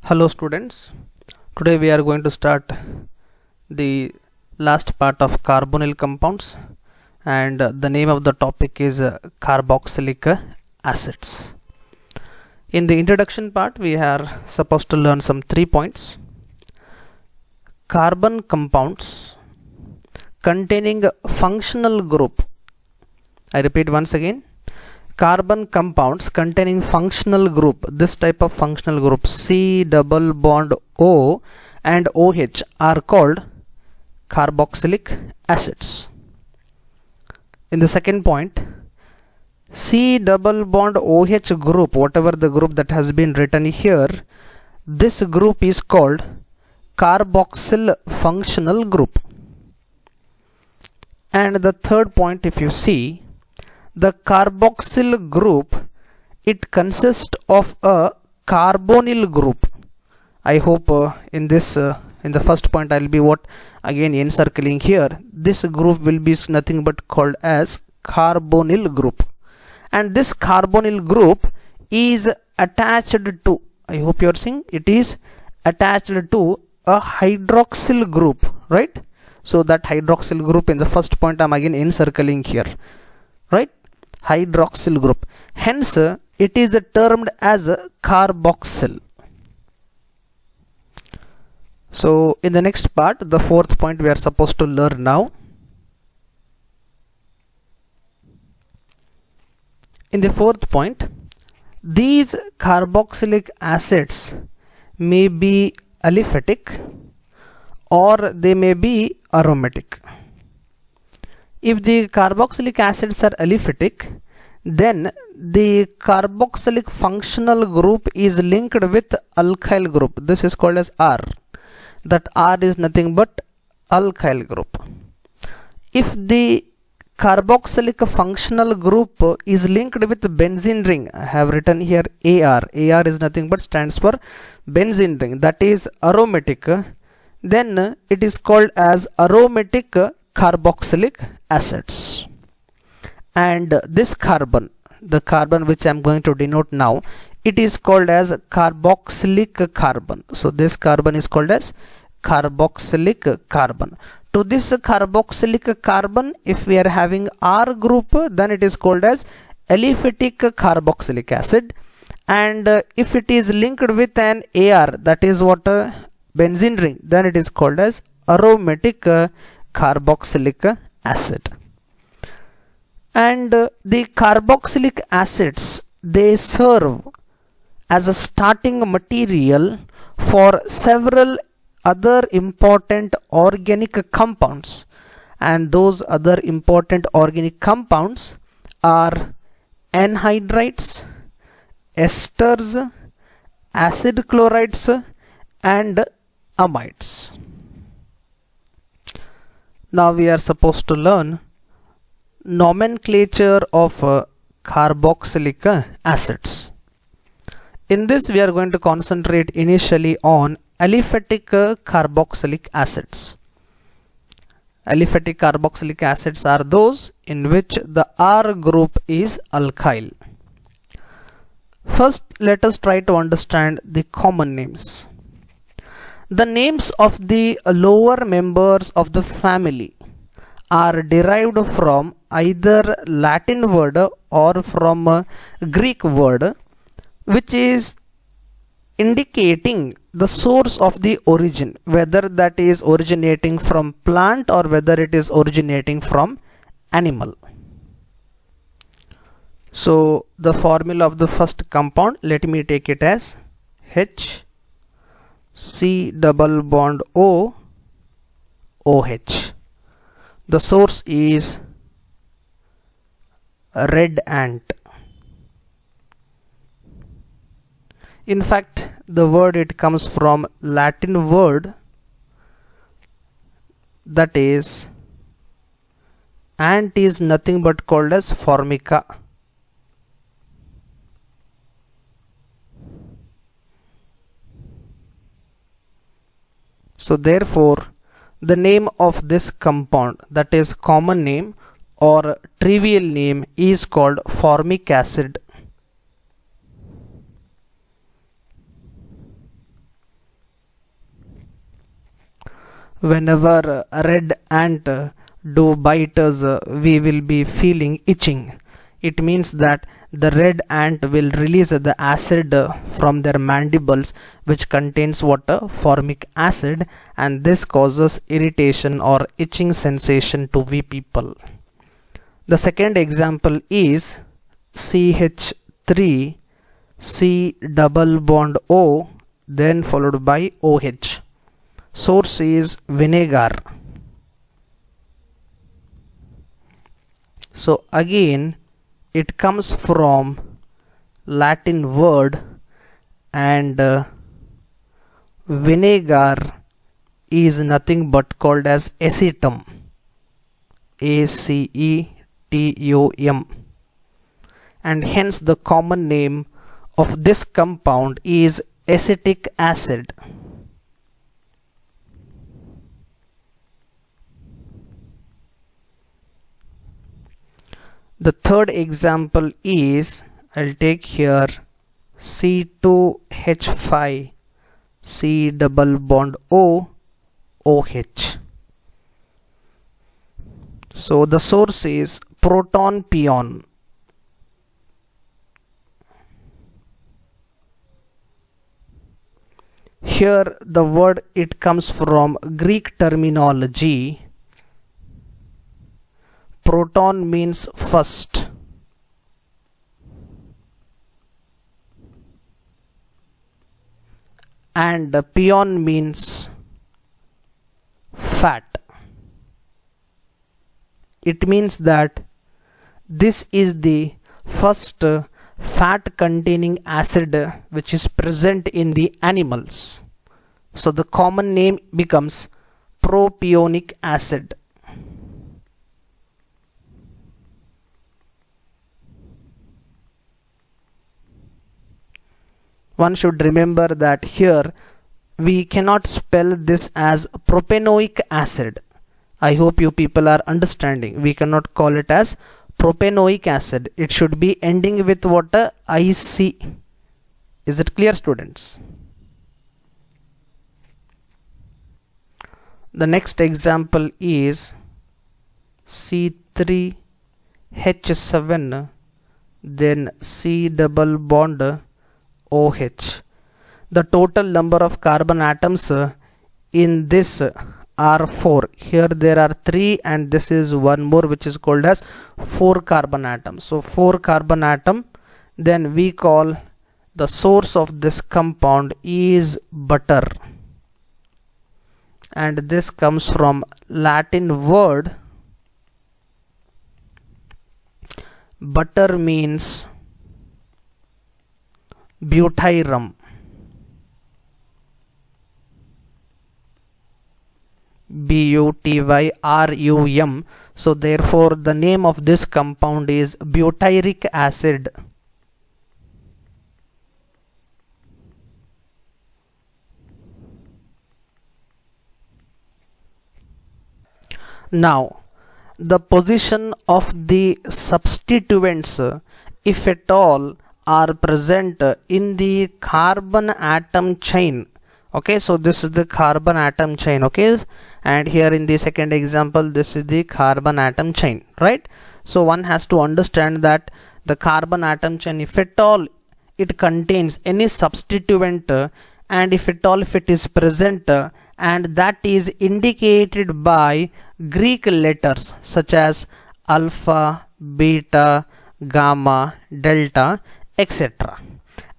Hello students, today we are going to start the last part of carbonyl compounds, and the name of the topic is carboxylic acids. In the introduction part we are supposed to learn some 3 points. Carbon compounds containing functional group. I repeat once again. Carbon compounds containing functional group, this type of functional group C double bond O and OH are called carboxylic acids. In the second point, C double bond OH group, whatever the group that has been written here, this group is called carboxyl functional group. And the third point, if you see, the carboxyl group, it consists of a carbonyl group. I hope in the first point I'll be again encircling here. This group will be nothing but called as carbonyl group, and this carbonyl group is attached to, I hope you are seeing, it is attached to a hydroxyl group, right? So that hydroxyl group in the first point I'm again encircling here, right? Hydroxyl group, hence it is termed as carboxyl. So in the next part, the fourth point we are supposed to learn now. In the fourth point, these carboxylic acids may be aliphatic or they may be aromatic. If the carboxylic acids are aliphatic, then the carboxylic functional group is linked with alkyl group. This is called as R. That R is nothing but alkyl group. If the carboxylic functional group is linked with benzene ring, I have written here AR. AR is nothing but stands for benzene ring. That is aromatic. Then it is called as aromatic carboxylic acids. And this carbon, the carbon which I am going to denote now, it is called as carboxylic carbon. So this carbon is called as carboxylic carbon. To this carboxylic carbon, if we are having R group, then it is called as aliphatic carboxylic acid. And if it is linked with an AR, that is what benzene ring, then it is called as aromatic carboxylic acid. And the carboxylic acids, they serve as a starting material for several other important organic compounds, and those other important organic compounds are anhydrides, esters, acid chlorides and amides. Now we are supposed to learn nomenclature of carboxylic acids. In this we are going to concentrate initially on aliphatic carboxylic acids. Aliphatic carboxylic acids are those in which the R group is alkyl. First, let us try to understand the common names. The names of the lower members of the family are derived from either Latin word or from a Greek word, which is indicating the source of the origin, whether that is originating from plant or whether it is originating from animal. So the formula of the first compound, let me take it as H C double bond O OH. The source is red ant. In fact, the word, it comes from Latin word, that is, ant is nothing but called as formica. So therefore, the name of this compound, that is common name or trivial name, is called formic acid. Whenever a red ant do bite us, we will be feeling itching. It means that the red ant will release the acid from their mandibles, which contains water, formic acid, and this causes irritation or itching sensation to we people. The second example is CH3 C double bond O, then followed by OH. Source is vinegar. So again it comes from Latin word, and vinegar is nothing but called as acetum, ACETUM, and hence the common name of this compound is acetic acid. The third example is, I'll take here C2H5 C double bond O OH. So the source is proton pion. Here the word, it comes from Greek terminology. Proton means first, and pion means fat. It means that this is the first fat containing acid which is present in the animals. So the common name becomes propionic acid. One should remember that here we cannot spell this as propanoic acid. I hope you people are understanding. We cannot call it as propanoic acid. It should be ending with what? IC. Is it clear, students? The next example is C3H7 then C double bond OH. The total number of carbon atoms in this are 4. Here there are 3 and this is one more, which is called as 4 carbon atoms. So 4 carbon atom. Then we call the source of this compound is butter, and this comes from Latin word. Butter means butyrum. BUTYRUM. So therefore the name of this compound is butyric acid. Now the position of the substituents, if at all, are present in the carbon atom chain. Okay, so this is the carbon atom chain. Okay, and here in the second example, this is the carbon atom chain, right? So one has to understand that the carbon atom chain, if at all it contains any substituent, and if at all if it is present, and that is indicated by Greek letters such as alpha, beta, gamma, delta, etc.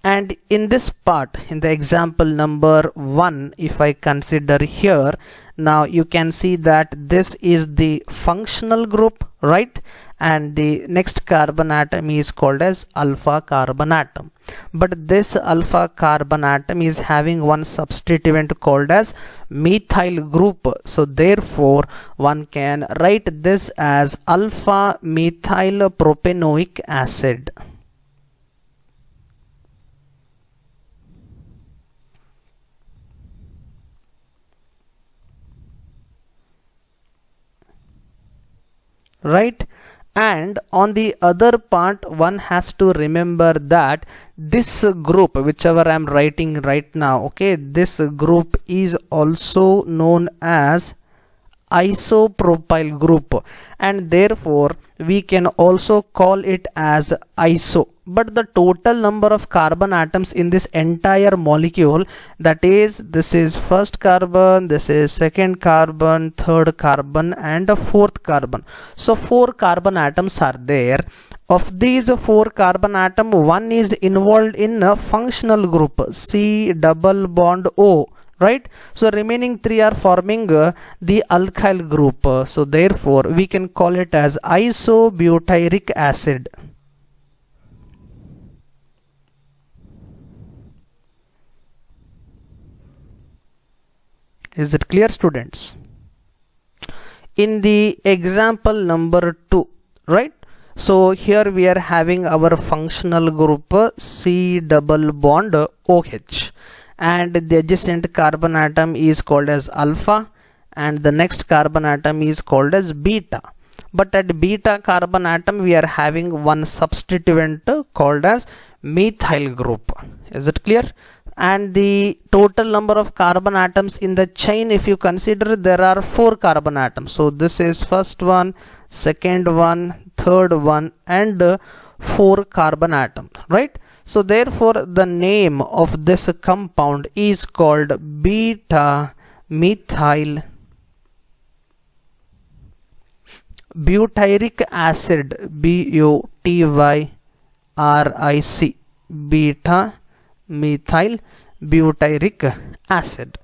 And in this part, in the example number 1, if I consider here, now you can see that this is the functional group, right? And the next carbon atom is called as alpha carbon atom. But this alpha carbon atom is having one substituent called as methyl group. So therefore one can write this as alpha methyl propanoic acid. Right? And on the other part, one has to remember that this group, whichever I am writing right now, okay, this group is also known as isopropyl group, and therefore we can also call it as iso. But the total number of carbon atoms in this entire molecule, that is, this is first carbon, this is second carbon, third carbon, and a fourth carbon. So 4 carbon atoms are there. Of these 4 carbon atom, one is involved in a functional group C double bond O, right? So remaining 3 are forming the alkyl group. So therefore we can call it as isobutyric acid. Is it clear, students? In the example number 2, right? So here we are having our functional group C double bond OH, and the adjacent carbon atom is called as alpha, and the next carbon atom is called as beta. But at beta carbon atom we are having one substituent called as methyl group. Is it clear? And the total number of carbon atoms in the chain, if you consider, there are 4 carbon atoms. So this is first one, second one, third one, and 4 carbon atoms, right? So therefore the name of this compound is called beta methyl butyric acid, BUTYRIC, beta methyl butyric acid.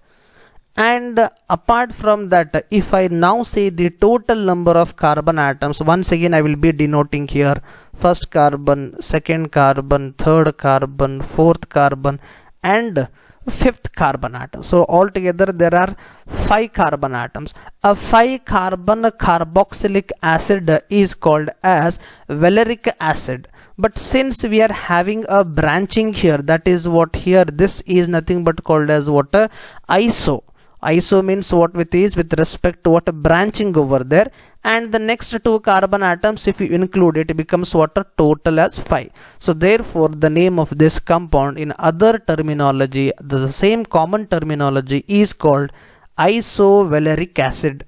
And apart from that, if I now say the total number of carbon atoms, once again I will be denoting here first carbon, second carbon, third carbon, fourth carbon, and fifth carbon atom. So altogether there are 5 carbon atoms. A 5 carbon carboxylic acid is called as valeric acid. But since we are having a branching here, that is what here, this is nothing but called as what? Iso. Iso means what with respect to what? Branching over there. And the next 2 carbon atoms, if you include it, becomes what? Total as 5. So therefore the name of this compound in other terminology, the same common terminology, is called isovaleric acid.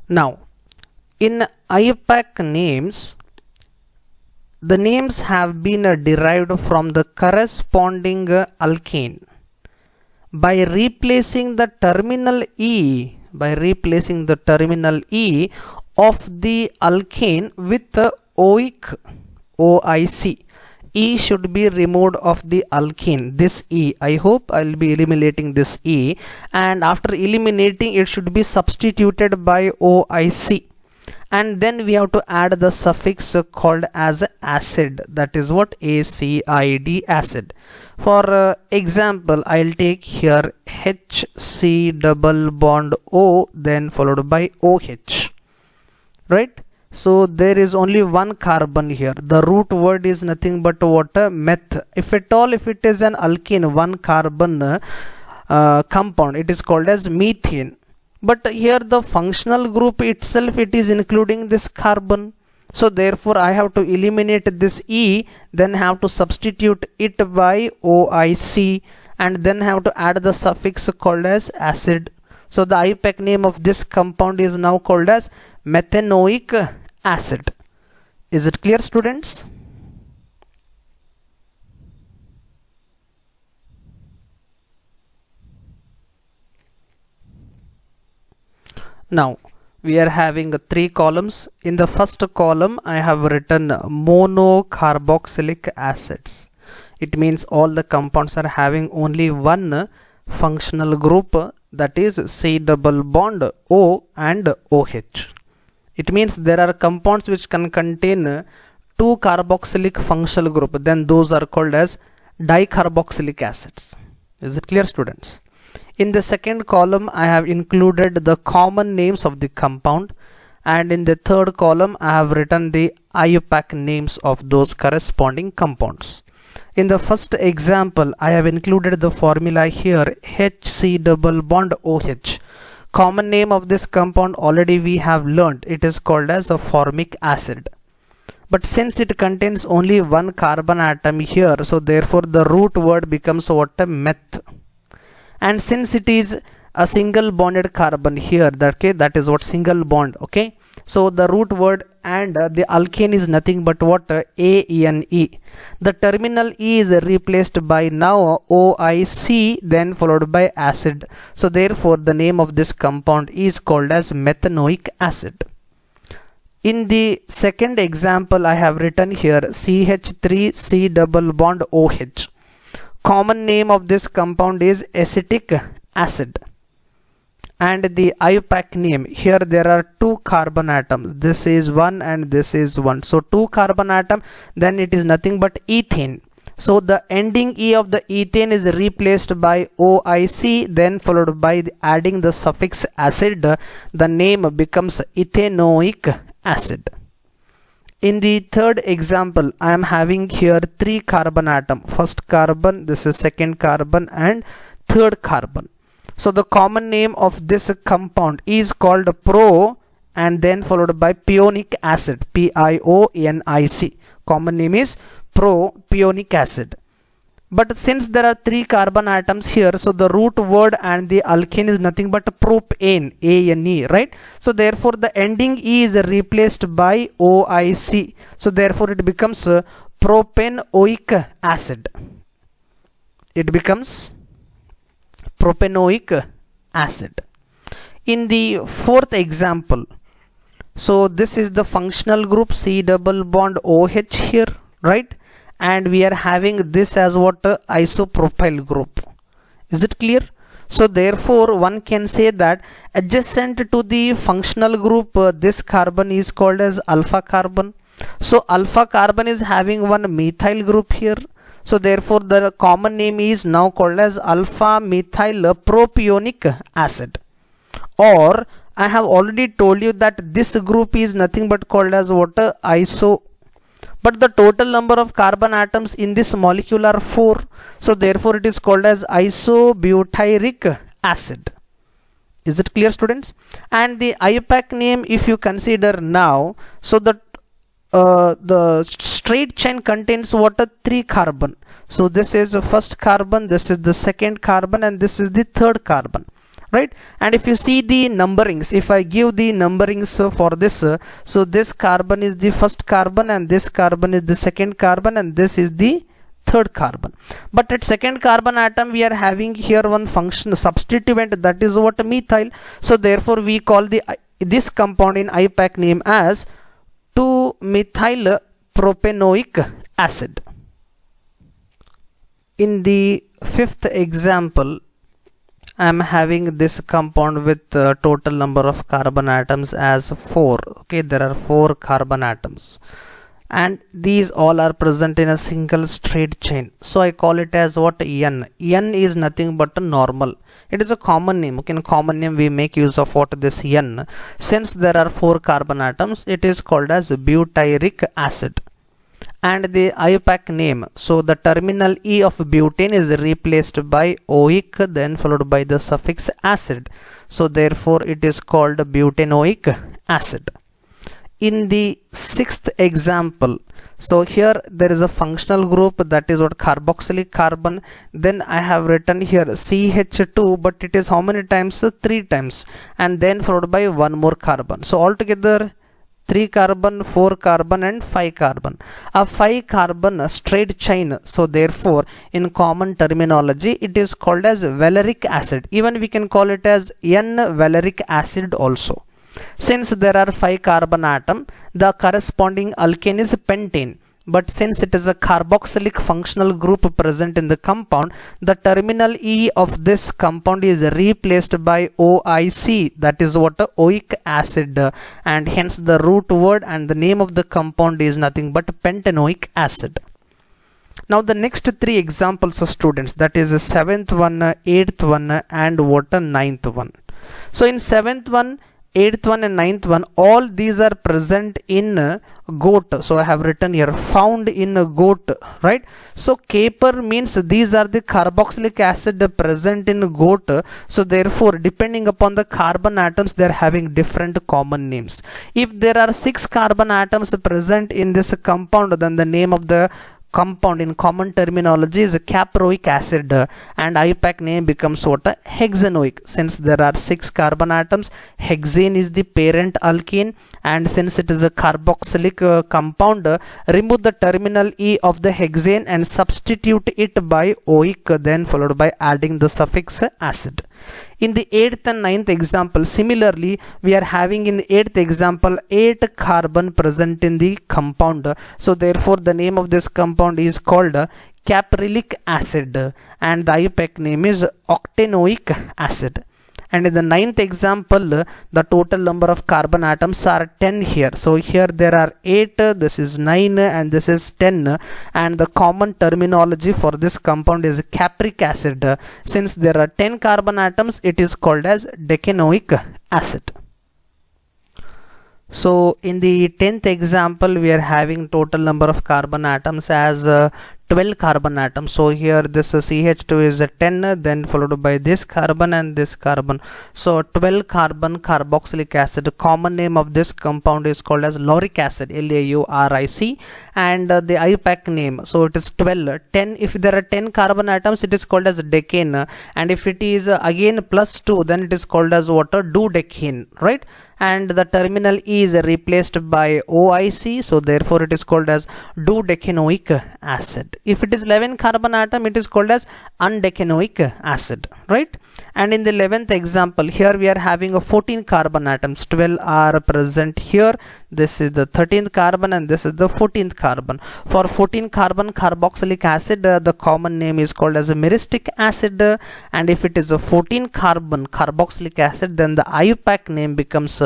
Now in IUPAC names, the names have been derived from the corresponding alkane by replacing the terminal E of the alkane with the OIC, OIC. E should be removed of the alkene, this E. I hope I will be eliminating this E, and after eliminating it should be substituted by OIC. And then we have to add the suffix called as acid, that is what? ACID, acid. For example, I'll take here HC double bond O, then followed by OH, right? So there is only 1 carbon here. The root word is nothing but what? Meth. If at all, if it is an alkene, 1 carbon compound, it is called as methane. But here the functional group itself, it is including this carbon. So therefore I have to eliminate this E, then have to substitute it by OIC, and then have to add the suffix called as acid. So the IUPAC name of this compound is now called as methanoic acid. Is it clear, students? Now we are having 3 columns. In the first column I have written monocarboxylic acids. It means all the compounds are having only 1 functional group, that is C double bond O and OH. It means there are compounds which can contain 2 carboxylic functional group, then those are called as dicarboxylic acids. Is it clear, students? In the second column I have included the common names of the compound, and in the third column I have written the IUPAC names of those corresponding compounds. In the first example, I have included the formula here, HC double bond OH. Common name of this compound already we have learned. It is called as a formic acid. But since it contains only one carbon atom here, so therefore the root word becomes what? A meth. And since it is a single bonded carbon here, that is what? Single bond. Okay, so the root word and the alkane is nothing but what? ANE. The terminal E is replaced by now OIC, then followed by acid. So therefore the name of this compound is called as methanoic acid. In the second example, I have written here CH3C double bond OH. Common name of this compound is acetic acid. And the IUPAC name, here there are two carbon atoms. This is one and this is one. So two carbon atom, then it is nothing but ethane. So the ending E of the ethane is replaced by OIC, then followed by adding the suffix acid. The name becomes ethanoic acid. In the third example, I am having here three carbon atom. First carbon, this is second carbon and third carbon. So the common name of this compound is called pro and then followed by pionic acid, PIONIC. Common name is propionic acid. But since there are three carbon atoms here, so the root word and the alkane is nothing but propane, ANE, right? So therefore the ending E is replaced by OIC. So therefore it becomes propanoic acid. It becomes propanoic acid. In the fourth example, so this is the functional group C double bond OH here, right? And we are having this as what? Isopropyl group. Is it clear? So therefore one can say that adjacent to the functional group, this carbon is called as alpha carbon. So alpha carbon is having one methyl group here. So therefore the common name is now called as alpha methyl propionic acid. Or I have already told you that this group is nothing but called as what? Iso. But the total number of carbon atoms in this molecule are 4. So therefore it is called as isobutyric acid. Is it clear, students? And the IUPAC name, if you consider now, so the straight chain contains what? 3 carbon. So this is the first carbon, this is the second carbon, and this is the third carbon, right? And if you see the numberings, if I give the numberings for this, so this carbon is the first carbon and this carbon is the second carbon and this is the third carbon. But at second carbon atom we are having here one function substituent, that is what? Methyl. So therefore we call this compound in IUPAC name as 2-methyl propanoic acid. In the fifth example, I am having this compound with total number of carbon atoms as 4. Okay, there are 4 carbon atoms and these all are present in a single straight chain. So I call it as what? N. N is nothing but a normal. It is a common name. Okay, in common name we make use of what? This N. Since there are 4 carbon atoms, it is called as butyric acid. And the IUPAC name, so the terminal E of butane is replaced by oic, then followed by the suffix acid. So therefore it is called butanoic acid. In the sixth example, so here there is a functional group, that is what? Carboxylic carbon. Then I have written here CH2, but it is how many times? 3 times, and then followed by one more carbon. So altogether 3 carbon, 4 carbon and 5 carbon. A 5 carbon straight chain. So therefore in common terminology it is called as valeric acid. Even we can call it as N-valeric acid also. Since there are 5 carbon atom, the corresponding alkane is pentane. But since it is a carboxylic functional group present in the compound, the terminal E of this compound is replaced by OIC, that is what? Oic acid, and hence the root word and the name of the compound is nothing but pentanoic acid. Now the next 3 examples of students, that is the 7th one, 8th one and what? 9th one. So in 7th one, 8th one and 9th one, all these are present in goat. So I have written here found in goat, right? So caper means these are the carboxylic acid present in goat. So therefore, depending upon the carbon atoms, they are having different common names. If there are 6 carbon atoms present in this compound, then the name of the compound in common terminology is caproic acid, and IUPAC name becomes what? Hexanoic. Since there are 6 carbon atoms, hexane is the parent alkene, and since it is a carboxylic compound, remove the terminal E of the hexane and substitute it by oic, then followed by adding the suffix acid. In the 8th and 9th example, similarly, we are having in the 8th example 8 carbon present in the compound. So therefore, the name of this compound is called caprylic acid, and the IUPAC name is octanoic acid. And in the 9th example, the total number of carbon atoms are 10 here. So here there are 8, this is 9, and this is 10. And the common terminology for this compound is capric acid. Since there are 10 carbon atoms, it is called as decanoic acid. So in the 10th example, we are having total number of carbon atoms as 12 carbon atoms. So here this CH2 is a 10, then followed by this carbon and this carbon. So 12 carbon carboxylic acid. Common name of this compound is called as lauric acid, LAURIC, and the IUPAC name. So it is 12. 10. If there are 10 carbon atoms, it is called as decane, and if it is again plus 2, then it is called as what? Dodecane, right? And the terminal E is replaced by OIC, so therefore it is called as dodecanoic acid. If it is 11 carbon atom, it is called as undecanoic acid, right? And in the 11th example, here we are having a 14 carbon atoms. 12 are present here. This is the 13th carbon and this is the 14th carbon. For 14 carbon carboxylic acid, the common name is called as a myristic acid, and if it is a 14 carbon carboxylic acid, then the IUPAC name becomes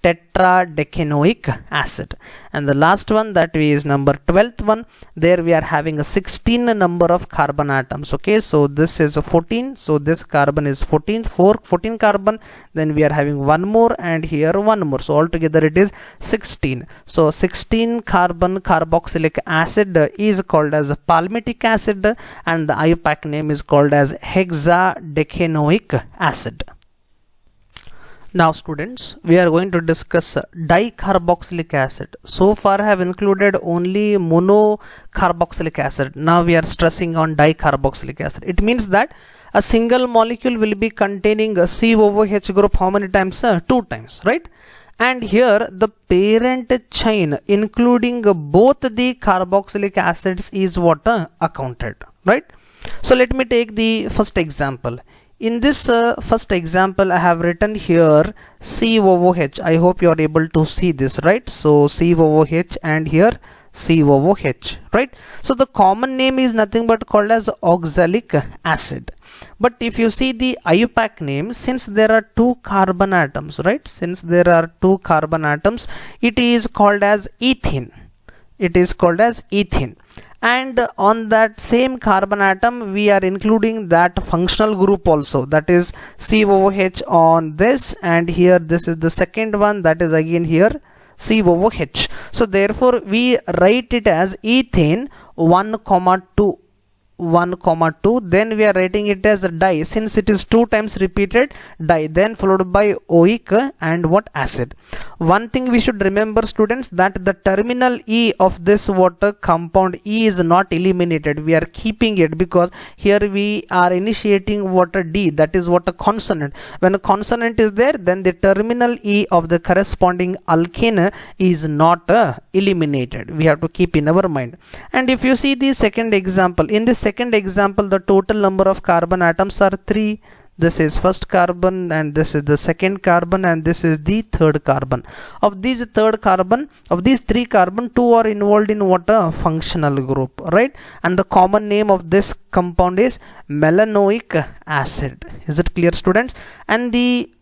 tetradecanoic acid. And the last one, that is number 12th one, there we are having a 16 number of carbon atoms. Okay, so this is a 14, so this carbon is 14 carbon, then we are having one more and here one more, so altogether it is 16. So 16 carbon carboxylic acid is called as palmitic acid, and the IUPAC name is called as hexadecanoic acid. Now students, we are going to discuss dicarboxylic acid. So far I have included only monocarboxylic acid. Now we are stressing on dicarboxylic acid. It means that a single molecule will be containing a COOH group how many times? 2 times, right? And here the parent chain including both the carboxylic acids is what? Accounted, right? So let me take the first example. In this first example, I have written here COOH. I hope you are able to see this, right? So COOH and here COOH, right? So the common name is nothing but called as oxalic acid. But if you see the IUPAC name, since there are 2 carbon atoms, right? Since there are 2 carbon atoms, it is called as ethene. It is called as ethene. And on that same carbon atom, we are including that functional group also, that is COOH on this, and here this is the second one, that is again here COOH. So therefore we write it as ethane 1,2, then we are writing it as a di, since it is 2 times repeated, di, then followed by oic and what? Acid. One thing we should remember students, that the terminal E of this water compound E is not eliminated. We are keeping it because here we are initiating water D, that is what a consonant. When a consonant is there, then the terminal E of the corresponding alkane is not eliminated. We have to keep in our mind. And if you see the second example, in the second example, the total number of carbon atoms are 3. This is first carbon and this is the second carbon and this is the third carbon. Of these 3 carbon, 2 are involved in what? A functional group, right? And the common name of this compound is melanoic acid. Is it clear students? And the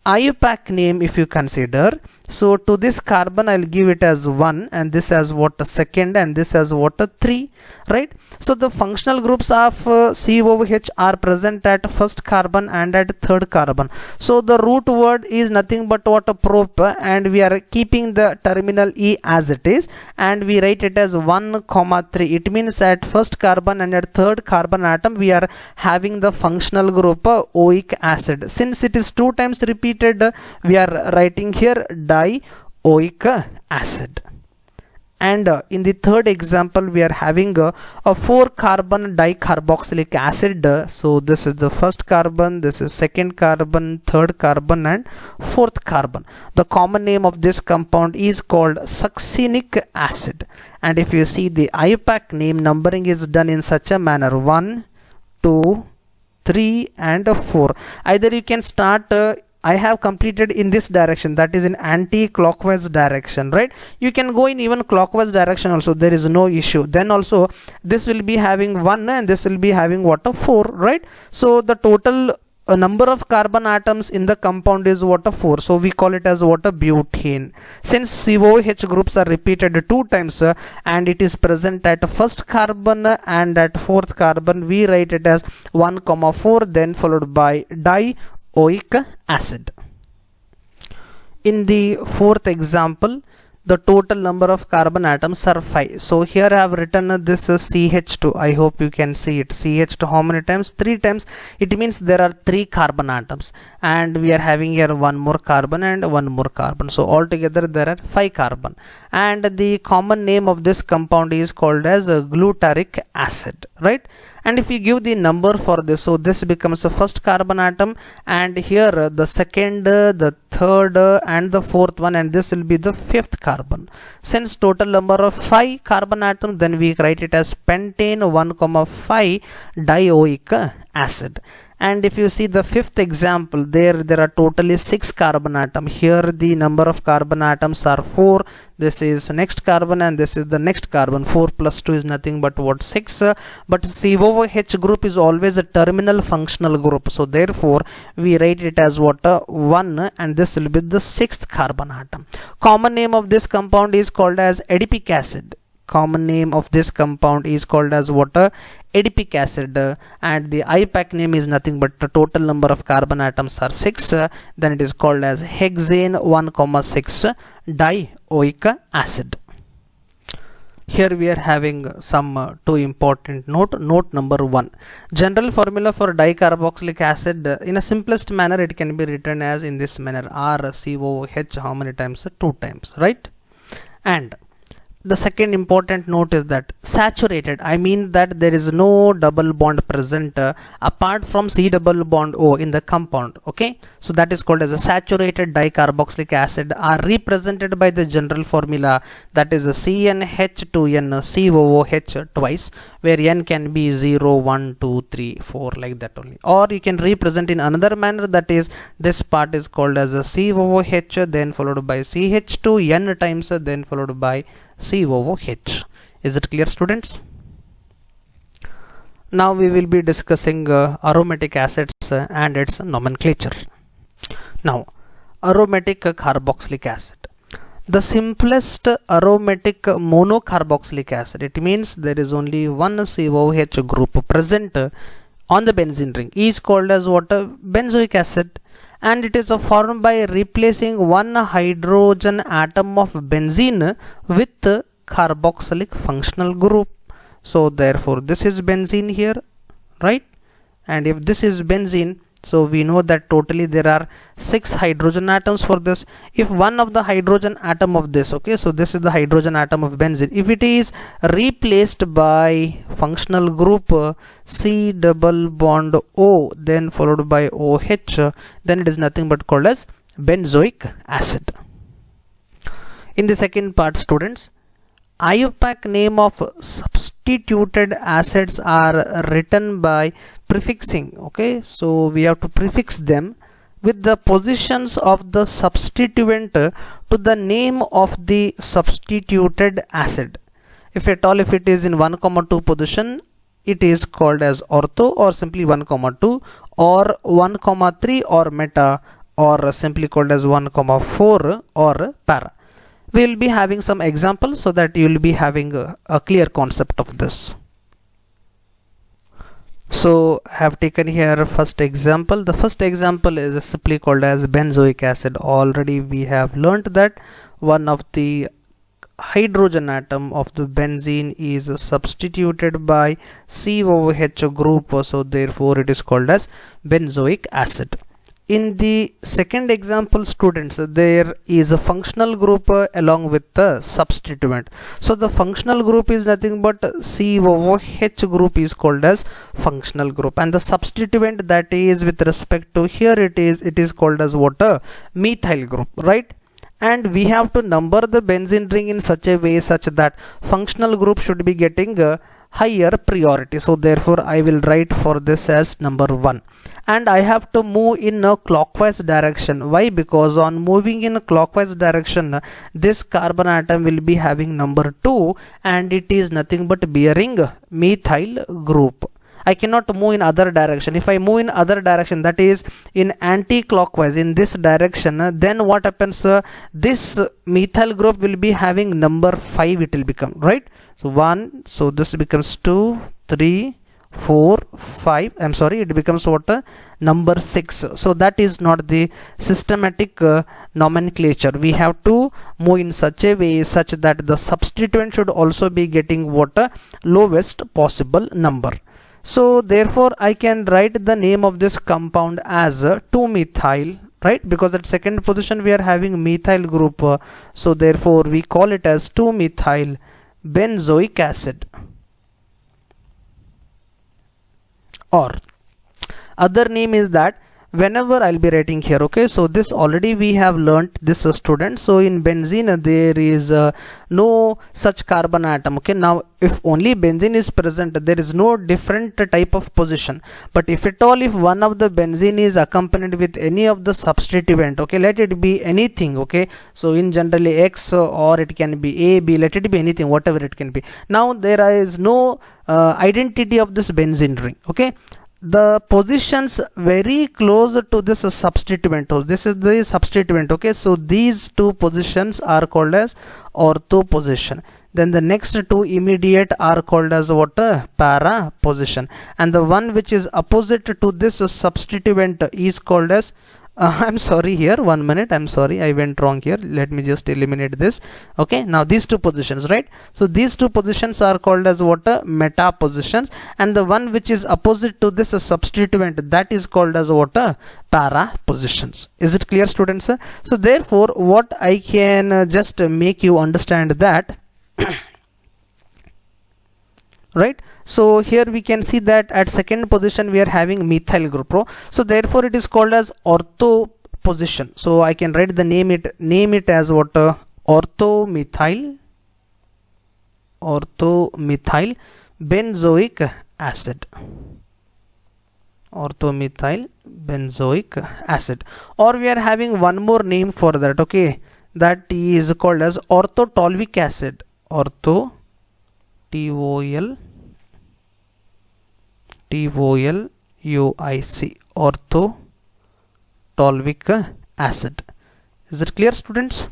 IUPAC name, if you consider, So to this carbon I'll give it as 1, and this as what, a second, and this as what, a 3, right? So the functional groups of COOH are present at first carbon and at third carbon. So the root word is nothing but what, a prop, and we are keeping the terminal E as it is, and we write it as 1, 3. It means at first carbon and at third carbon atom we are having the functional group oic acid. Since it is 2 times repeated, we are writing here dioic acid. And in the third example we are having a 4 carbon dicarboxylic acid. So this is the first carbon, this is second carbon, third carbon, and fourth carbon. The common name of this compound is called succinic acid. And if you see the IUPAC name, numbering is done in such a manner: 1, 2, 3 and 4. Either you can start I have completed in this direction, that is in anti-clockwise direction, right? You can go in even clockwise direction also, there is no issue. Then also this will be having 1 and this will be having what, a 4, right? So the total number of carbon atoms in the compound is what, a 4. So we call it as what, a butane. Since COOH groups are repeated 2 times and it is present at first carbon and at fourth carbon, we write it as 1, 4, then followed by dioic acid. In the fourth example, the total number of carbon atoms are 5. So here I have written this CH2. I hope you can see it. CH2 how many times? 3 times. It means there are 3 carbon atoms, and we are having here 1 more carbon and 1 more carbon. So altogether there are 5 carbon, and the common name of this compound is called as glutaric acid, right? And if you give the number for this, so this becomes the first carbon atom, and here the second, the third and the fourth one, and this will be the fifth carbon. Since total number of 5 carbon atoms, then we write it as pentane 1, 5 dioic acid. And if you see the fifth example, there are totally 6 carbon atoms. Here the number of carbon atoms are 4. This is next carbon and this is the next carbon. 4 plus 2 is nothing but what, 6. But COOH group is always a terminal functional group. So therefore we write it as what, 1, and this will be the 6th carbon atom. Common name of this compound is called as adipic acid. Common name of this compound is called as what, adipic acid, and the IUPAC name is nothing but the total number of carbon atoms are 6. Then it is called as hexane 1, 6 dioic acid. Here we are having some 2 important note. Note number 1: general formula for dicarboxylic acid, in a simplest manner it can be written as in this manner: RCOOH how many times? 2 times, right? And the second important note is that saturated, I mean that there is no double bond present apart from C double bond O in the compound. Okay, so that is called as a saturated dicarboxylic acid, are represented by the general formula, that is a CnH2n COOH twice, where n can be 0, 1, 2, 3, 4 like that only. Or you can represent in another manner, that is this part is called as a COOH, then followed by CH2 n times, then followed by COOH. Is it clear, students? Now we will be discussing aromatic acids and its nomenclature. Now, aromatic carboxylic acid. The simplest aromatic monocarboxylic acid, it means there is only one COOH group present on the benzene ring, is called as what? Benzoic acid. And it is formed by replacing one hydrogen atom of benzene with carboxylic functional group. So therefore this is benzene here, right? And if this is benzene, so we know that totally there are 6 hydrogen atoms for this. If one of the hydrogen atom of this, okay, so this is the hydrogen atom of benzene, if it is replaced by functional group C double bond O, then followed by OH, then it is nothing but called as benzoic acid. In the second part, students, IUPAC name of substituted acids are written by prefixing. Okay, so we have to prefix them with the positions of the substituent to the name of the substituted acid. If at all, if it is in 1, 2 position, it is called as ortho or simply 1, 2, or 1, 3 or meta, or simply called as 1, 4 or para. We will be having some examples so that you will be having a clear concept of this. So I have taken here first example. The first example is simply called as benzoic acid. Already we have learnt that one of the hydrogen atom of the benzene is substituted by COOH group, so therefore it is called as benzoic acid. In the second example, students, there is a functional group along with the substituent. So the functional group is nothing but COOH group is called as functional group, and the substituent, that is with respect to here it is called as what? A methyl group, right? And we have to number the benzene ring in such a way such that functional group should be getting a higher priority. So therefore I will write for this as number 1, and I have to move in a clockwise direction. Why? Because on moving in a clockwise direction, this carbon atom will be having number 2, and it is nothing but bearing methyl group. I cannot move in other direction. If I move in other direction, that is in anti-clockwise in this direction, then what happens? This methyl group will be having number 5, it will become, right? So 1, so this becomes 2, 3, 4, 5. I'm sorry, it becomes what? Number 6. So that is not the systematic nomenclature. We have to move in such a way such that the substituent should also be getting what? Lowest possible number. So therefore I can write the name of this compound as 2-methyl, right? Because at second position we are having methyl group, so therefore we call it as 2-methyl benzoic acid. Or other name is that whenever I'll be writing here, okay, so this already we have learnt this, student. So in benzene there is no such carbon atom, okay. Now if only benzene is present, there is no different type of position, but if at all, if one of the benzene is accompanied with any of the substituent, okay, let it be anything, okay, so in generally X, or it can be A, B, let it be anything, whatever it can be. Now there is no identity of this benzene ring, okay. The positions very close to this substituent, this is the substituent, okay, so these two positions are called as ortho position. Then the next two immediate are called as what? Para position, and the one which is opposite to this substituent is called as I'm sorry, here 1 minute, I'm sorry, I went wrong here. Let me just eliminate this. Okay, now these two positions, right? So these two positions are called as what? Meta positions, and the one which is opposite to this substituent, that is called as what? Para positions. Is it clear, students? So therefore what I can just make you understand that right? So here we can see that at second position we are having methyl group, so therefore it is called as ortho position. So I can write the name it as what? Orthomethyl benzoic acid. Orthomethyl benzoic acid. Or we are having one more name for that, okay, that is called as orthotolvic acid. Ortho TOLUIC, orthotolvic acid. Is it clear, students?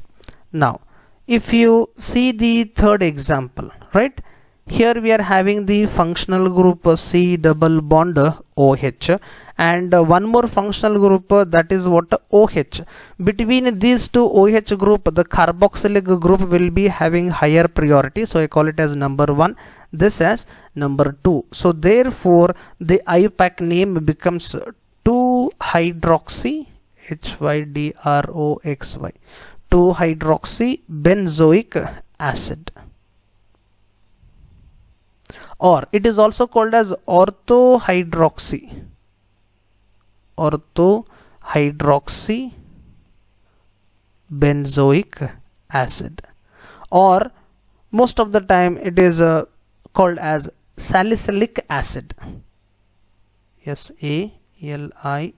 Now if you see the third example, right, here we are having the functional group C double bond OH, and one more functional group, that is what? OH. Between these two OH group, the carboxylic group will be having higher priority, so I call it as number 1, this as number 2. So therefore the IUPAC name becomes 2-hydroxy HYDROXY, 2-hydroxy benzoic acid. Or it is also called as orthohydroxy benzoic acid, or most of the time it is called as salicylic acid. SALICYLIC,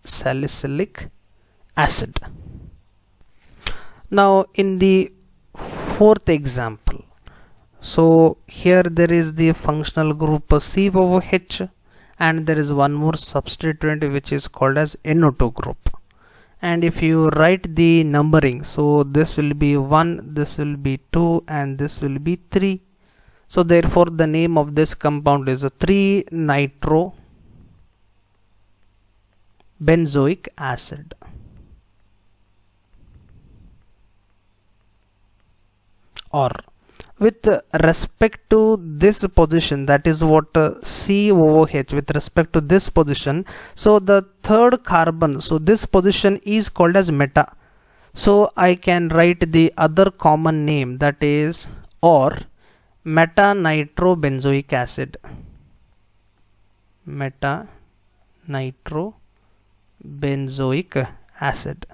salicylic acid. Now in the fourth example, so here there is the functional group COOH, and there is one more substituent which is called as NO2 group. And if you write the numbering, so this will be 1, this will be 2, and this will be 3. So therefore the name of this compound is a 3-nitrobenzoic acid. Or with respect to this position, that is what COOH, with respect to this position, so the third carbon, so this position is called as meta. So I can write the other common name, that is or meta-nitrobenzoic acid. Meta-nitrobenzoic acid.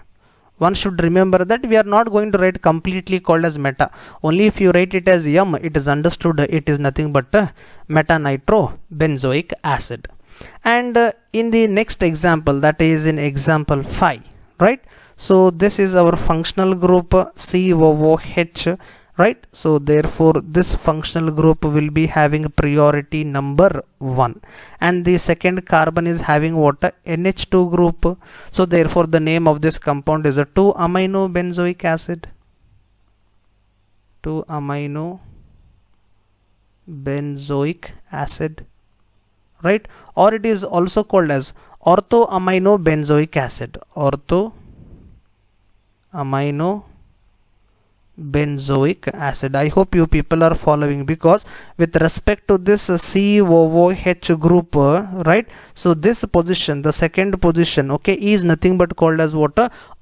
One should remember that we are not going to write completely called as meta. Only if you write it as M, it is understood it is nothing but meta-nitrobenzoic acid. And in the next example, that is in example 5, right? So this is our functional group COOH, right? So therefore this functional group will be having priority number 1, and the second carbon is having what? NH2 group. So therefore the name of this compound is a 2-amino-benzoic acid. 2-amino-benzoic acid, right? Or it is also called as ortho-amino-benzoic acid. Ortho-amino-benzoic acid. I hope you people are following, because with respect to this COOH group, right, so this position, the second position, okay, is nothing but called as what?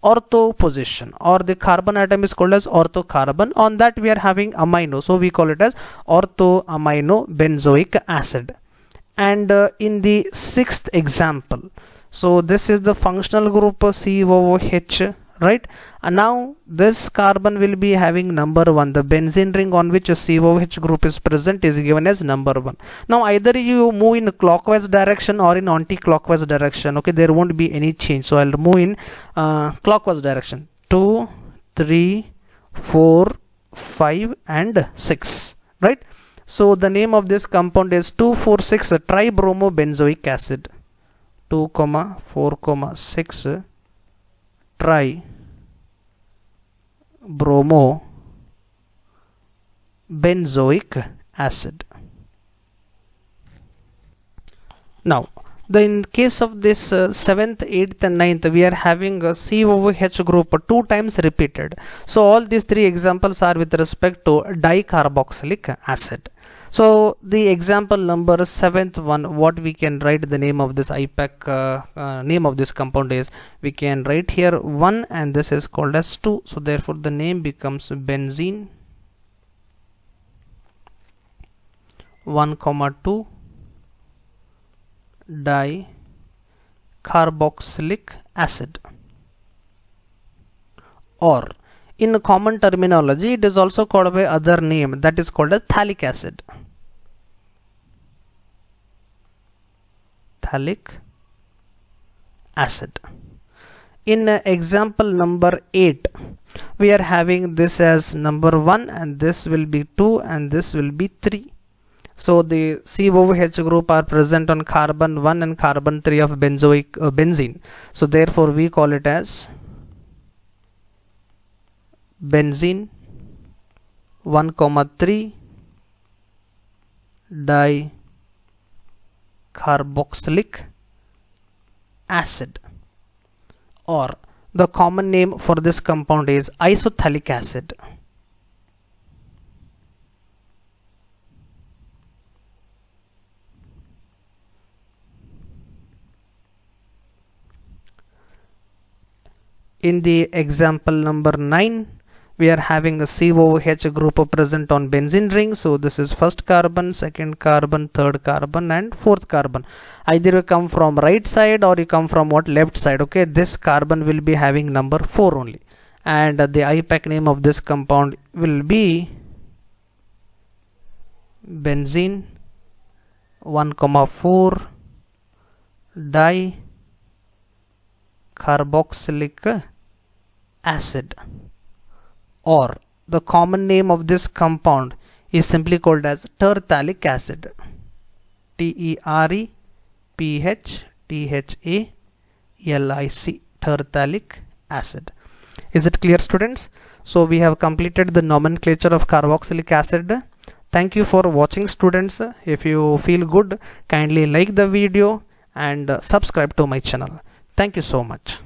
Ortho position, or the carbon atom is called as ortho carbon. On that we are having amino, so we call it as ortho-amino-benzoic acid. And in the sixth example, so this is the functional group COOH, right? And now this carbon will be having number 1. The benzene ring on which a COOH group is present is given as number 1. Now either you move in clockwise direction or in anti-clockwise direction, okay, there won't be any change. So I'll move in clockwise direction. 2, 3, 4, 5 and 6, right? So the name of this compound is 2,4,6 tribromobenzoic acid. 2, 4, 6 tribromobenzoic acid. Now in case of this 7th, 8th and 9th, we are having a COOH group 2 times repeated. So all these 3 examples are with respect to dicarboxylic acid. So the example number 7th one, what we can write the name of this IPAC, name of this compound is, we can write here 1 and this is called as 2. So therefore the name becomes benzene 1,2 dicarboxylic acid. Or in common terminology, it is also called by other name, that is called as phthalic acid. Phthalic acid. In example number 8, we are having this as number 1 and this will be 2 and this will be 3. So the COOH group are present on carbon 1 and carbon 3 of benzene. So therefore we call it as benzene 1,3 dicarboxylic acid. Or the common name for this compound is isophthalic acid. In the example number 9, we are having a COOH group present on benzene ring. So this is first carbon, second carbon, third carbon and fourth carbon. Either you come from right side or you come from what? Left side. Okay, this carbon will be having number 4 only. And the IPAC name of this compound will be benzene 1,4 dicarboxylic acid. Or the common name of this compound is simply called as terphthalic acid. TERPHTHALIC terphalic acid. Is it clear, students? So we have completed the nomenclature of carboxylic acid. Thank you for watching, students. If you feel good, kindly like the video and subscribe to my channel. Thank you so much.